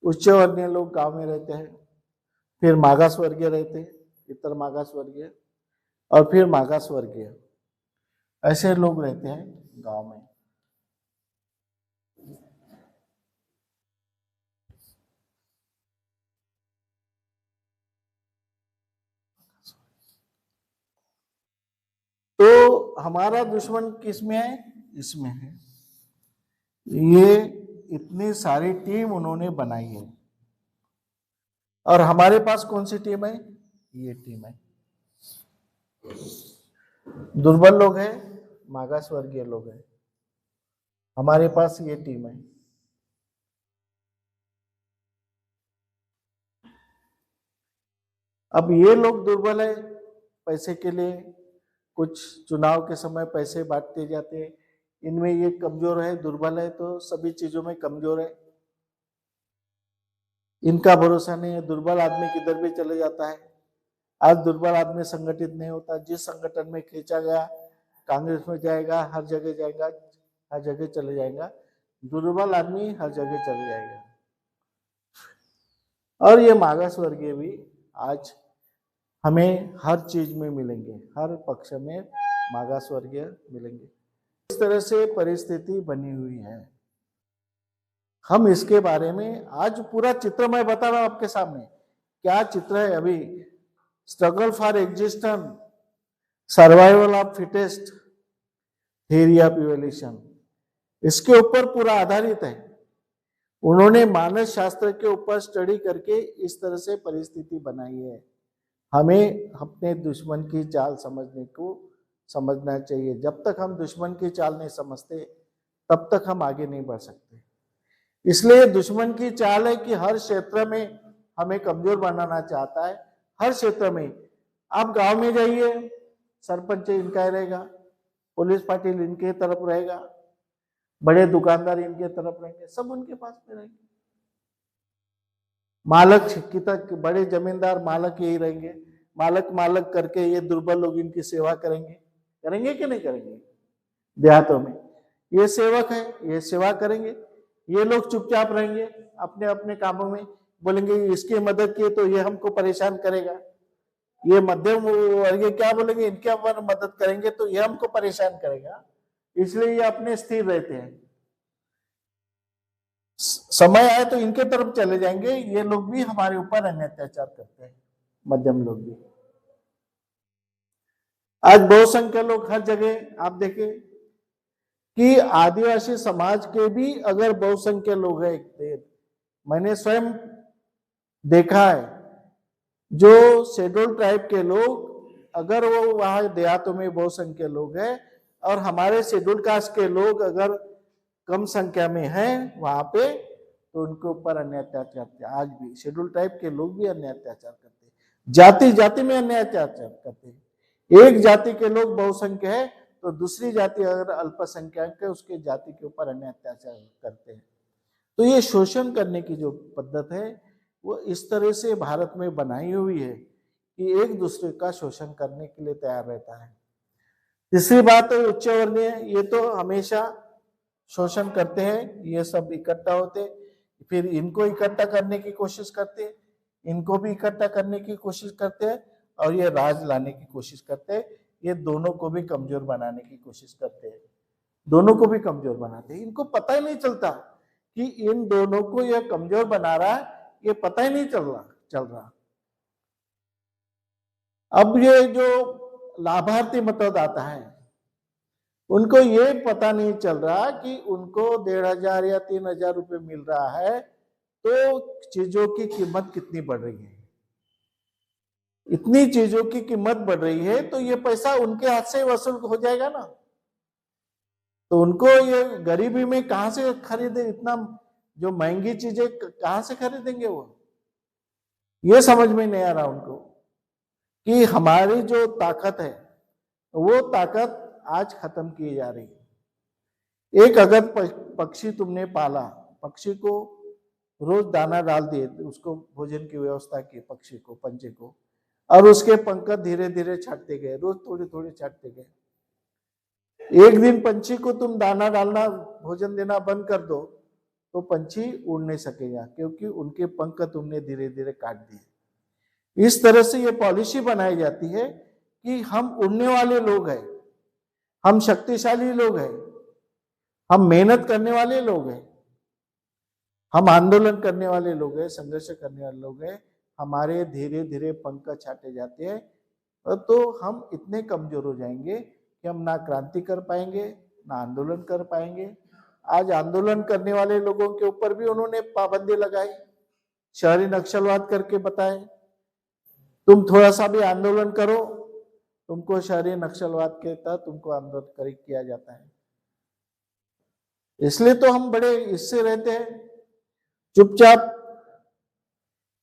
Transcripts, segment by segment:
उच्च वर्गीय लोग गांव में रहते हैं, फिर मागास वर्गीय रहते हैं, इतर मागास वर्गीय, और फिर मागास वर्गीय, ऐसे लोग रहते हैं गांव में। तो हमारा दुश्मन किसमें है? इसमें है। ये इतनी सारी टीम उन्होंने बनाई है, और हमारे पास कौन सी टीम है? ये टीम है। दुर्बल लोग हैं, मागास वर्गीय लोग हैं, हमारे पास ये टीम है। अब ये लोग दुर्बल है, पैसे के लिए कुछ चुनाव के समय पैसे बांटते जाते हैं, इनमें ये कमजोर है, दुर्बल है, तो सभी चीजों में कमजोर है, इनका भरोसा नहीं है। दुर्बल आदमी किधर भी चले जाता है। आज दुर्बल आदमी संगठित नहीं होता, जिस संगठन में खींचा गया, कांग्रेस में जाएगा, हर जगह जाएगा, हर जगह चले जाएगा, दुर्बल आदमी हर जगह चले जाएगा। और ये मागास वर्गीय भी आज हमें हर चीज में मिलेंगे, हर पक्ष में मागास वर्गीय मिलेंगे। इस तरह से परिस्थिति बनी हुई है। हम इसके बारे में आज पूरा चित्र मैं बता रहा हूं आपके सामने, क्या चित्र है। अभी struggle for existence, survival of fittest, theory of evolution, इसके ऊपर पूरा आधारित है। उन्होंने मानस शास्त्र के ऊपर स्टडी करके इस तरह से परिस्थिति बनाई है। हमें अपने दुश्मन की चाल समझना चाहिए। जब तक हम दुश्मन की चाल नहीं समझते तब तक हम आगे नहीं बढ़ सकते। इसलिए दुश्मन की चाल है कि हर क्षेत्र में हमें कमजोर बनाना चाहता है। हर क्षेत्र में आप गांव में जाइए, सरपंच इनका रहेगा, पुलिस पाटिल इनके तरफ रहेगा, बड़े दुकानदार इनके तरफ रहेंगे, सब उनके पास में रहेंगे। मालक की तक बड़े जमींदार मालक यही रहेंगे, मालक करके ये दुर्बल लोग इनकी सेवा करेंगे कि नहीं करेंगे? देहातों में ये सेवक है, ये सेवा करेंगे। ये लोग चुपचाप रहेंगे अपने अपने कामों में, बोलेंगे इसकी मदद की तो ये हमको परेशान करेगा। ये मध्यम वर्गीय क्या बोलेंगे, इनके मदद करेंगे तो ये हमको परेशान करेगा, इसलिए ये अपने स्थिर रहते हैं। समय आए तो इनके तरफ चले जाएंगे। ये लोग भी हमारे ऊपर अन्य अत्याचार करते हैं, मध्यम लोग भी। आज बहुसंख्यक लोग हर जगह आप देखें कि आदिवासी समाज के भी अगर बहुसंख्यक लोग हैं, मैंने स्वयं देखा है, जो शेड्यूल ट्राइब के लोग अगर वो वहां देहातों में बहुसंख्यक लोग हैं और हमारे शेड्यूल कास्ट के लोग अगर कम संख्या में हैं वहां पे, तो उनके ऊपर अन्य अत्याचार आज भी शेड्यूल ट्राइब के लोग भी अन्य अत्याचार करते हैं, जाति जाति में अन्य अत्याचार करते हैं। एक जाति के लोग बहुसंख्यक है तो दूसरी जाति अगर अल्पसंख्यक है उसके जाति के ऊपर अन्य अत्याचार करते हैं। तो ये शोषण करने की जो पद्धत है वो इस तरह से भारत में बनाई हुई है कि एक दूसरे का शोषण करने के लिए तैयार रहता है। तीसरी बात है उच्च वर्गीय, ये तो हमेशा शोषण करते हैं, ये सब इकट्ठा होते, फिर इनको इकट्ठा करने की कोशिश करते हैं, इनको भी इकट्ठा करने की कोशिश करते हैं, और ये राज लाने की कोशिश करते हैं। ये दोनों को भी कमजोर बनाने की कोशिश करते हैं, दोनों को भी कमजोर बनाते हैं। इनको पता ही नहीं चलता कि इन दोनों को ये कमजोर बना रहा है, ये पता ही नहीं चल रहा। अब ये जो लाभार्थी मतदाता है उनको ये पता नहीं चल रहा कि उनको 1,500 या 3,000 रुपए मिल रहा है, तो चीजों की कीमत कितनी बढ़ रही है। इतनी चीजों की कीमत बढ़ रही है तो ये पैसा उनके हाथ से वसूल हो जाएगा ना, तो उनको ये गरीबी में कहां से खरीदे, इतना जो महंगी चीजें कहां से खरीदेंगे वो, ये समझ में नहीं आ रहा उनको कि हमारी जो ताकत है वो ताकत आज खत्म की जा रही है। एक अगर पक्षी तुमने पाला, पक्षी को रोज दाना डाल दिए, उसको भोजन की व्यवस्था की, पक्षी को, पंछी को, और उसके पंख धीरे धीरे छाटते गए, रोज थोड़े थोड़े छाटते गए। एक दिन पंछी को तुम दाना डालना, भोजन देना बंद कर दो तो पंछी उड़ नहीं सकेगा, क्योंकि उनके पंख तुमने धीरे धीरे काट दिए। इस तरह से ये पॉलिसी बनाई जाती है कि हम उड़ने वाले लोग हैं, हम शक्तिशाली लोग हैं, हम मेहनत करने वाले लोग हैं, हम आंदोलन करने वाले लोग हैं, संघर्ष करने वाले लोग हैं। हमारे धीरे धीरे पंख छाटे जाते हैं, तो हम इतने कमजोर हो जाएंगे कि हम ना क्रांति कर पाएंगे, ना आंदोलन कर पाएंगे। आज आंदोलन करने वाले लोगों के ऊपर भी उन्होंने पाबंदी लगाई, शहरी नक्सलवाद करके बताए, तुम थोड़ा सा भी आंदोलन करो, तुमको शहरी नक्सलवाद के तहत तुमको आंदोलन किया जाता है। इसलिए तो हम बड़े इससे रहते हैं, चुपचाप,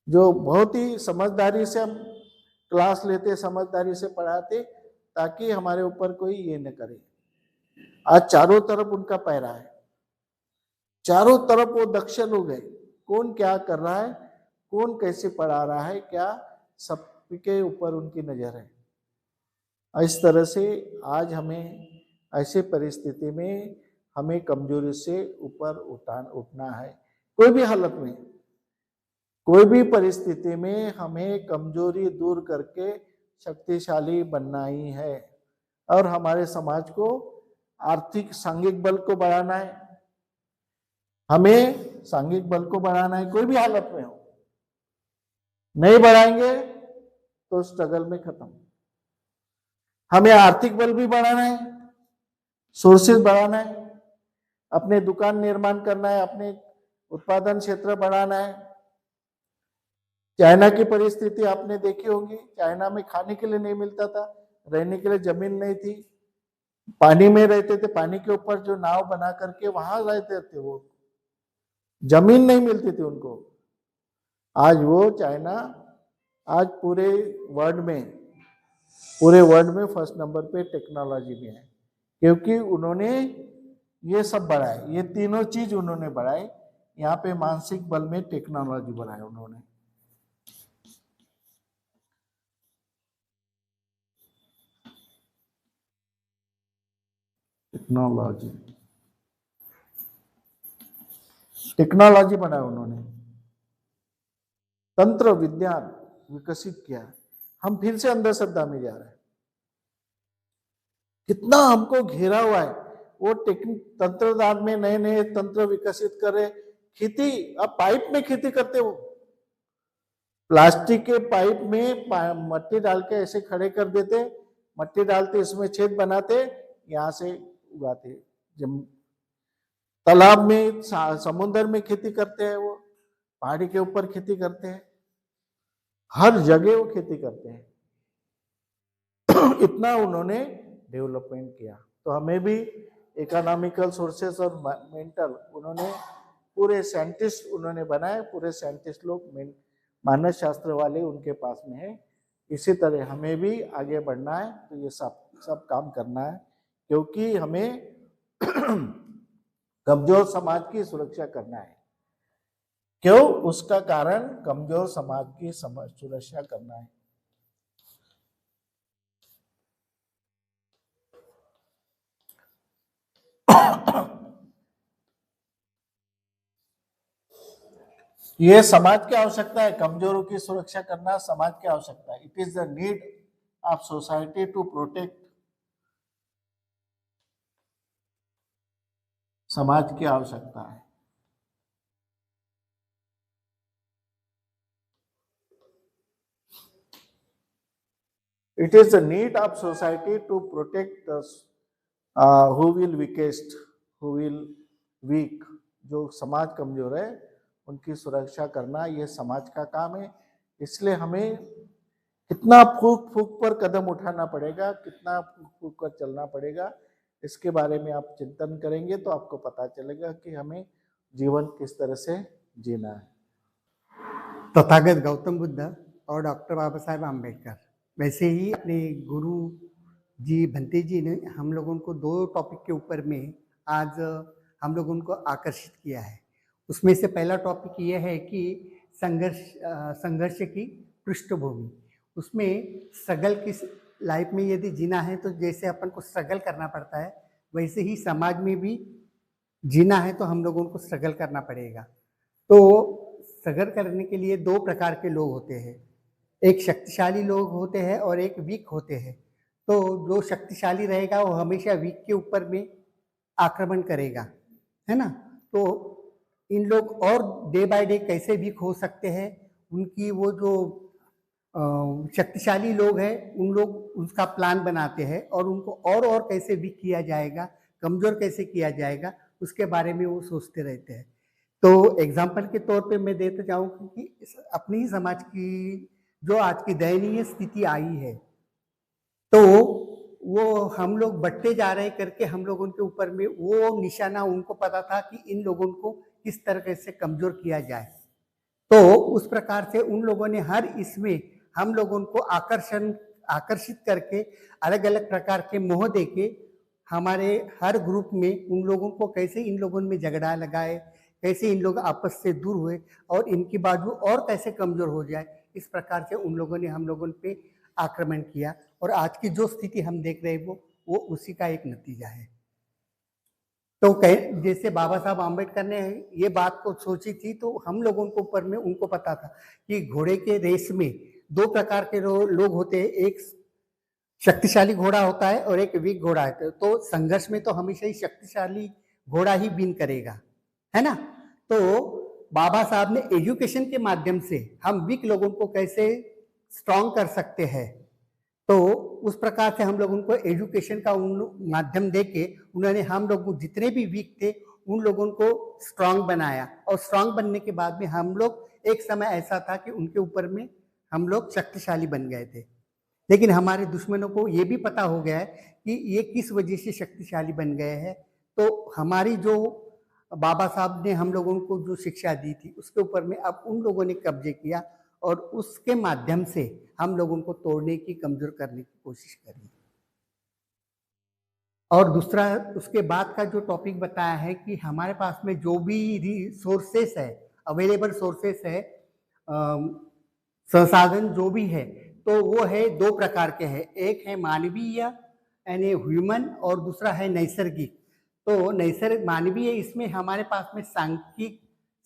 जो बहुत ही समझदारी से हम क्लास लेते, समझदारी से पढ़ाते, ताकि हमारे ऊपर कोई ये न करे। आज चारों तरफ उनका पैरा है, चारों तरफ वो दक्ष लोग हैं, कौन क्या कर रहा है, कौन कैसे पढ़ा रहा है, क्या सबके ऊपर उनकी नजर है। इस तरह से आज हमें ऐसे परिस्थिति में हमें कमजोरी से ऊपर उठना है। कोई भी हालत में, कोई भी परिस्थिति में हमें कमजोरी दूर करके शक्तिशाली बनना ही है, और हमारे समाज को आर्थिक सांघिक बल को बढ़ाना है। हमें सांघिक बल को बढ़ाना है, कोई भी हालत में हो। नहीं बढ़ाएंगे तो स्ट्रगल में खत्म। हमें आर्थिक बल भी बढ़ाना है, सोर्सेस बढ़ाना है, अपने दुकान निर्माण करना है, अपने उत्पादन क्षेत्र बढ़ाना है। चाइना की परिस्थिति आपने देखी होगी, चाइना में खाने के लिए नहीं मिलता था, रहने के लिए जमीन नहीं थी, पानी में रहते थे, पानी के ऊपर जो नाव बना करके वहां रहते थे, वो जमीन नहीं मिलती थी उनको। आज वो चाइना आज पूरे वर्ल्ड में फर्स्ट नंबर पे टेक्नोलॉजी में है, क्योंकि उन्होंने ये सब बढ़ाए, ये तीनों चीज उन्होंने बढ़ाए। यहाँ पे मानसिक बल में टेक्नोलॉजी बढ़ाए उन्होंने। टेक्नोलॉजी बनाया उन्होंने, तंत्र विज्ञान विकसित किया। हम फिर से अंधश्रद्धा में जा रहे हैं, कितना हमको घेरा हुआ है। वो तंत्रदान में नए नए तंत्र विकसित करे। खेती, अब पाइप में खेती करते, वो प्लास्टिक के पाइप में मट्टी डाल के ऐसे खड़े कर देते, मट्टी डालते, इसमें छेद बनाते, यहाँ से उगाते। जब तालाब में, समुद्र में खेती करते हैं, वो पहाड़ी के ऊपर खेती करते हैं, हर जगह वो खेती करते हैं। इतना उन्होंने डेवलपमेंट किया। तो हमें भी इकोनॉमिकल सोर्सेस और मेंटल, उन्होंने पूरे साइंटिस्ट उन्होंने बनाए, पूरे साइंटिस्ट लोग मानस शास्त्र वाले उनके पास में है। इसी तरह हमें भी आगे बढ़ना है, तो ये सब काम करना है, क्योंकि हमें कमजोर समाज की सुरक्षा करना है। क्यों? उसका कारण कमजोर समाज की सुरक्षा करना है। ये समाज की आवश्यकता है, कमजोरों की सुरक्षा करना समाज की आवश्यकता है। It is the need of society to protect, समाज की आवश्यकता है। It is the need of society to protect the who will weakest, who will weak, जो समाज कमजोर है उनकी सुरक्षा करना ये समाज का काम है। इसलिए हमें कितना फूक फूक पर कदम उठाना पड़ेगा, कितना फूक फूक कर चलना पड़ेगा, इसके बारे में आप चिंतन करेंगे तो आपको पता चलेगा कि हमें जीवन किस तरह से जीना है। तथागत गौतम बुद्ध और डॉक्टर बाबा साहेब आम्बेडकर, वैसे ही अपने गुरु जी भंते जी ने हम लोगों को 2 टॉपिक के ऊपर में आज हम लोगों को आकर्षित किया है। उसमें से पहला टॉपिक ये है कि संघर्ष की पृष्ठभूमि। उसमें स्ट्रगल की लाइफ में यदि जीना है तो जैसे अपन को स्ट्रगल करना पड़ता है, वैसे ही समाज में भी जीना है तो हम लोगों को स्ट्रगल करना पड़ेगा। तो स्ट्रगल करने के लिए दो प्रकार के लोग होते हैं, एक शक्तिशाली लोग होते हैं और एक वीक होते हैं। तो जो शक्तिशाली रहेगा वो हमेशा वीक के ऊपर में आक्रमण करेगा, है ना? तो इन लोग और डे बाय डे कैसे वीक हो सकते हैं, उनकी वो जो शक्तिशाली लोग हैं, उन लोग उसका प्लान बनाते हैं और उनको और कैसे वीक किया जाएगा, कमज़ोर कैसे किया जाएगा, उसके बारे में वो सोचते रहते हैं। तो एग्ज़ाम्पल के तौर पे मैं देते जाऊँ कि अपने ही समाज की जो आज की दयनीय स्थिति आई है, तो वो हम लोग बढ़ते जा रहे करके हम लोगों के ऊपर में वो निशाना उनको पता था कि इन लोगों को किस तरह से कमज़ोर किया जाए। तो उस प्रकार से उन लोगों ने हर इसमें हम लोगों को आकर्षित करके अलग-अलग प्रकार के मोह देके हमारे हर ग्रुप में उन लोगों को कैसे इन लोगों में झगड़ा लगाए, कैसे इन लोग आपस से दूर हुए और इनकी बाजू और कैसे कमज़ोर हो जाए, इस प्रकार से उन लोगों ने हम लोगों पे आक्रमण किया और आज की जो स्थिति हम देख रहे हैं वो उसी का एक नतीजा है। तो जैसे बाबा साहब आम्बेडकर ने ये बात को सोची थी तो हम लोगों को ऊपर में उनको पता था कि घोड़े के रेस में दो प्रकार के लोग होते हैं, एक शक्तिशाली घोड़ा होता है और एक वीक घोड़ा है। तो संघर्ष में तो हमेशा ही शक्तिशाली घोड़ा ही विन करेगा, है ना? तो बाबा साहब ने एजुकेशन के माध्यम से हम वीक लोगों को कैसे स्ट्रांग कर सकते हैं, तो उस प्रकार से हम लोगों को एजुकेशन का उन माध्यम देके उन्होंने हम लोग जितने भी वीक थे उन लोगों को स्ट्रांग बनाया और स्ट्रांग बनने के बाद में हम लोग एक समय ऐसा था कि उनके ऊपर में हम लोग शक्तिशाली बन गए थे। लेकिन हमारे दुश्मनों को ये भी पता हो गया है कि ये किस वजह से शक्तिशाली बन गए हैं। तो हमारी जो बाबा साहब ने हम लोगों को जो शिक्षा दी थी उसके ऊपर में अब उन लोगों ने कब्जे किया और उसके माध्यम से हम लोगों को तोड़ने की, कमज़ोर करने की कोशिश करी। और दूसरा उसके बाद का जो टॉपिक बताया है कि हमारे पास में जो भी रिसोर्सेस है, अवेलेबल सोर्सेस है, संसाधन जो भी है, तो वो है दो प्रकार के हैं। एक है मानवीय यानी ह्यूमन और दूसरा है नैसर्गिक। तो मानवीय इसमें हमारे पास में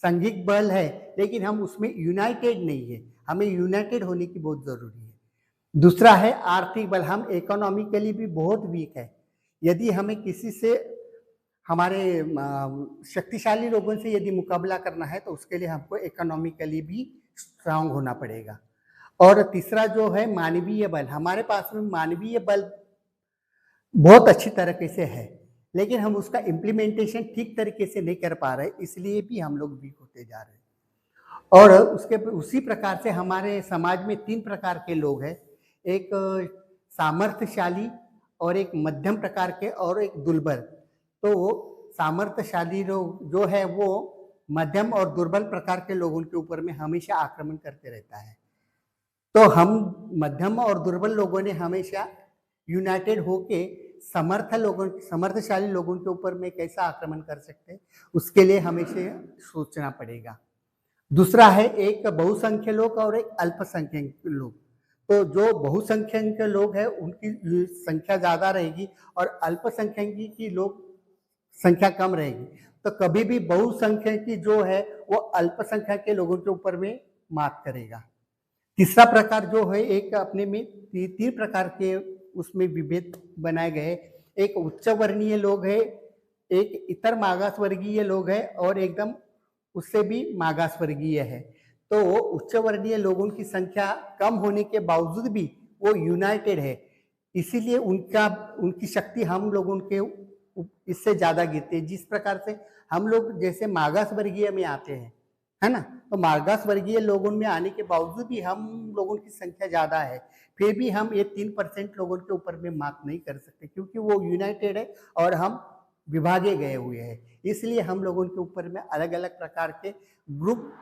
सांघिक बल है, लेकिन हम उसमें यूनाइटेड नहीं है। हमें यूनाइटेड होने की बहुत ज़रूरी है। दूसरा है आर्थिक बल, हम इकोनॉमिकली भी बहुत वीक है। यदि हमें किसी से हमारे शक्तिशाली लोगों से यदि मुकाबला करना है तो उसके लिए हमको इकोनॉमिकली भी स्ट्रांग होना पड़ेगा। और तीसरा जो है मानवीय बल, हमारे पास में मानवीय बल बहुत अच्छी तरीके से है, लेकिन हम उसका इम्प्लीमेंटेशन ठीक तरीके से नहीं कर पा रहे, इसलिए भी हम लोग वीक होते जा रहे हैं। और उसी प्रकार से हमारे समाज में 3 प्रकार के लोग हैं, एक सामर्थ्यशाली और एक मध्यम प्रकार के और एक दुर्बल। तो सामर्थ्यशाली लोग जो है वो मध्यम और दुर्बल प्रकार के लोगों के ऊपर में हमेशा आक्रमण करते रहता है। तो हम मध्यम और दुर्बल लोगों ने हमेशा यूनाइटेड होके समर्थशाली लोगों के ऊपर में कैसा आक्रमण कर सकते हैं, उसके लिए हमेशा सोचना पड़ेगा। दूसरा है एक बहुसंख्यक लोग और एक अल्पसंख्यक लोग। तो जो बहुसंख्यक लोग हैं उनकी संख्या ज़्यादा रहेगी और अल्पसंख्यक की लोग संख्या कम रहेगी। तो कभी भी बहुसंख्यक की जो है वो अल्पसंख्यक के लोगों के ऊपर में मात करेगा। तीसरा प्रकार जो है एक अपने में 3 प्रकार के उसमें विभेद बनाए गए। एक उच्च वर्णीय लोग है, एक इतर मागास वर्गीय लोग है और एकदम उससे भी मागास वर्गीय है। तो उच्च वर्णीय लोगों की संख्या कम होने के बावजूद भी वो यूनाइटेड है, इसीलिए उनकी शक्ति हम लोगों के इससे ज़्यादा गिरती है। जिस प्रकार से हम लोग जैसे मागास वर्गीय में आते हैं, है ना? तो मागास वर्गीय लोगों में आने के बावजूद भी हम लोगों की संख्या ज़्यादा है, फिर भी हम ये 3% लोगों के ऊपर में मात नहीं कर सकते, क्योंकि वो यूनाइटेड है और हम विभागे गए हुए हैं। इसलिए हम लोगों के ऊपर में अलग-अलग प्रकार के ग्रुप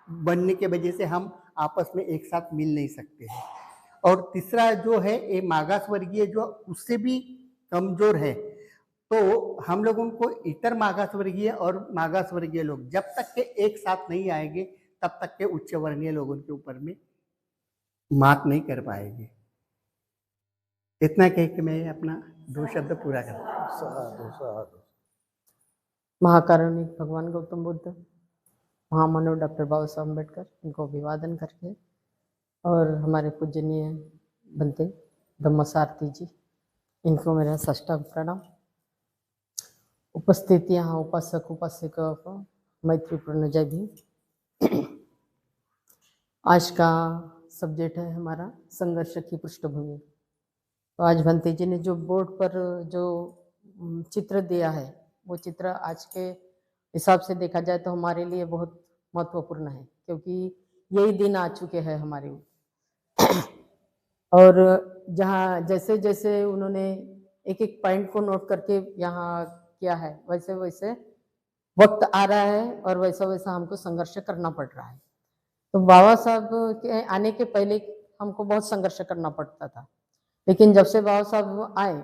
बनने के वजह से हम आपस में एक साथ मिल नहीं सकते हैं। और तीसरा जो है ये मागास वर्गीय जो उससे भी कमज़ोर है, तो हम लोगों को इतर मागास वर्गीय और मागास वर्गीय लोग जब तक के एक साथ नहीं आएंगे तब तक के उच्च वर्णीय लोगों के ऊपर में मात नहीं कर पाएंगे। इतना कह के मैं अपना 2 शब्द पूरा करता हूँ। साधु साधु। महाकारुणिक भगवान गौतम बुद्ध, महामानव डॉक्टर बाबा साहब अम्बेडकर, इनको अभिवादन करके, और हमारे पूजनीय बनते ब्रह्मसारथी जी, इनको मेरा साष्टांग प्रणाम। उपस्थित यहाँ उपासक उपासिका को मैत्रीपूर्ण जय भीम। आज का सब्जेक्ट है हमारा संघर्ष की पृष्ठभूमि। तो आज भंते जी ने जो बोर्ड पर जो चित्र दिया है, वो चित्र आज के हिसाब से देखा जाए तो हमारे लिए बहुत महत्वपूर्ण है, क्योंकि यही दिन आ चुके हैं हमारे और जहाँ जैसे जैसे उन्होंने एक एक पॉइंट को नोट करके यहाँ किया है, वैसे वैसे वक्त आ रहा है और वैसा वैसा हमको संघर्ष करना पड़ रहा है। तो बाबा साहब के आने के पहले हमको बहुत संघर्ष करना पड़ता था, लेकिन जब से बाबा साहब आए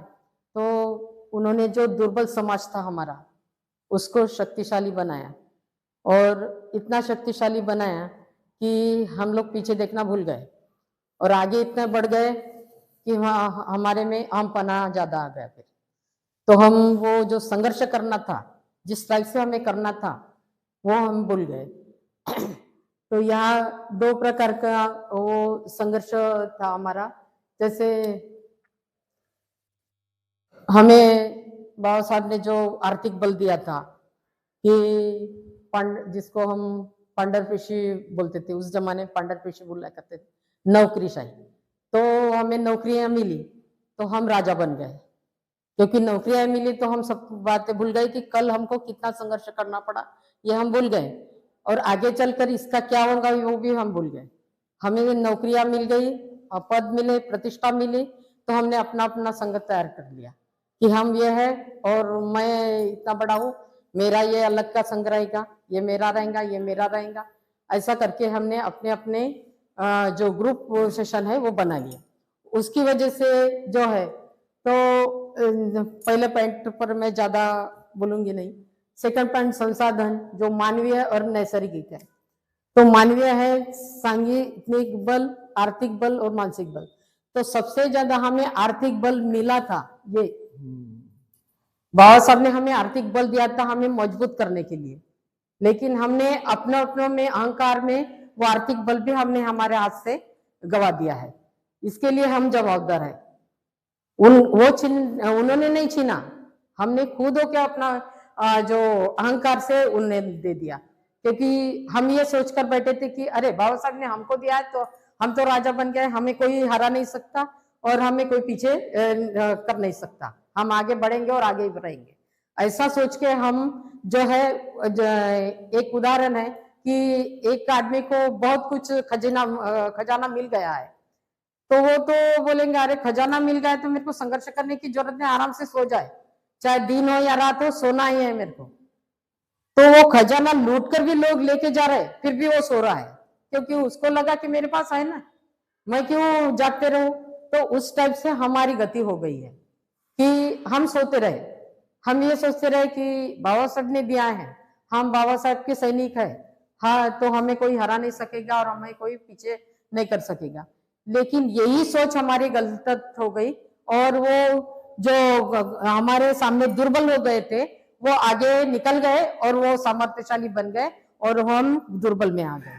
तो उन्होंने जो दुर्बल समाज था हमारा, उसको शक्तिशाली बनाया, और इतना शक्तिशाली बनाया कि हम लोग पीछे देखना भूल गए और आगे इतना बढ़ गए कि वहाँ हमारे में आमपना ज्यादा आ गया। फिर तो हम वो जो संघर्ष करना था, जिस टाइप से हमें करना था, वो हम भूल गए। तो यहाँ दो प्रकार का वो संघर्ष था हमारा। जैसे हमें बाबा साहब ने जो आर्थिक बल दिया था कि जिसको हम पांडरपेशी बोलते थे, उस जमाने में पांडरपेशी बोला करते थे, नौकरीशाही। तो हमें नौकरियां मिली तो हम राजा बन गए, क्योंकि नौकरियां मिली तो हम सब बातें भूल गए कि कल हमको कितना संघर्ष करना पड़ा, ये हम भूल गए, और आगे चलकर इसका क्या होगा वो भी हम भूल गए। हमें नौकरियां मिल गई, पद मिले, प्रतिष्ठा मिली, तो हमने अपना अपना संघ तैयार कर लिया कि हम ये है और मैं इतना बड़ा हूँ, मेरा ये अलग का संघ रहेगा, ये मेरा रहेगा, ये मेरा रहेगा। ऐसा करके हमने अपने अपने जो ग्रुप सेशन है वो बना लिया। उसकी वजह से जो है, तो पहले पॉइंट पर मैं ज्यादा बोलूंगी नहीं। सेकंड पॉइंट संसाधन जो मानवीय और नैसर्गिक है। तो मानवीय है सांघिक बल, आर्थिक बल और मानसिक बल। तो सबसे ज्यादा हमें आर्थिक बल मिला था, ये बाबा साहब ने हमें आर्थिक बल दिया था हमें मजबूत करने के लिए, लेकिन हमने अपने अपनों में अहंकार में वो आर्थिक बल भी हमने हमारे हाथ से गवा दिया है। इसके लिए हम जवाबदार है। उन्होंने नहीं छीना, हमने खुद हो क्या अपना जो अहंकार से उन्हें दे दिया, क्योंकि हम ये सोचकर बैठे थे कि अरे बाबा साहब ने हमको दिया है तो हम तो राजा बन गए, हमें कोई हरा नहीं सकता और हमें कोई पीछे कर नहीं सकता, हम आगे बढ़ेंगे और आगे ही बढ़ेंगे। ऐसा सोच के हम जो है, एक उदाहरण है कि एक आदमी को बहुत कुछ खजाना मिल गया है, तो वो तो बोलेंगे अरे खजाना मिल गया तो मेरे को संघर्ष करने की जरूरत नहीं, आराम से सो जाए, चाहे दिन हो या रात हो, सोना ही है मेरे को। तो वो खजाना लूट कर भी लोग लेके जा रहे, फिर भी वो सो रहा है, क्योंकि उसको लगा कि मेरे पास है ना, मैं क्यों जागते रहूं। तो उस टाइप से हमारी गति हो गई है कि हम सोते रहे, हम ये सोचते रहे कि बाबा साहब ने दिया है, हम बाबा साहब के सैनिक है, हाँ तो हमें कोई हरा नहीं सकेगा और हमें कोई पीछे नहीं कर सकेगा। लेकिन यही सोच हमारी गलत हो गई और वो जो हमारे सामने दुर्बल हो गए थे वो आगे निकल गए और वो सामर्थ्यशाली बन गए और हम दुर्बल में आ गए।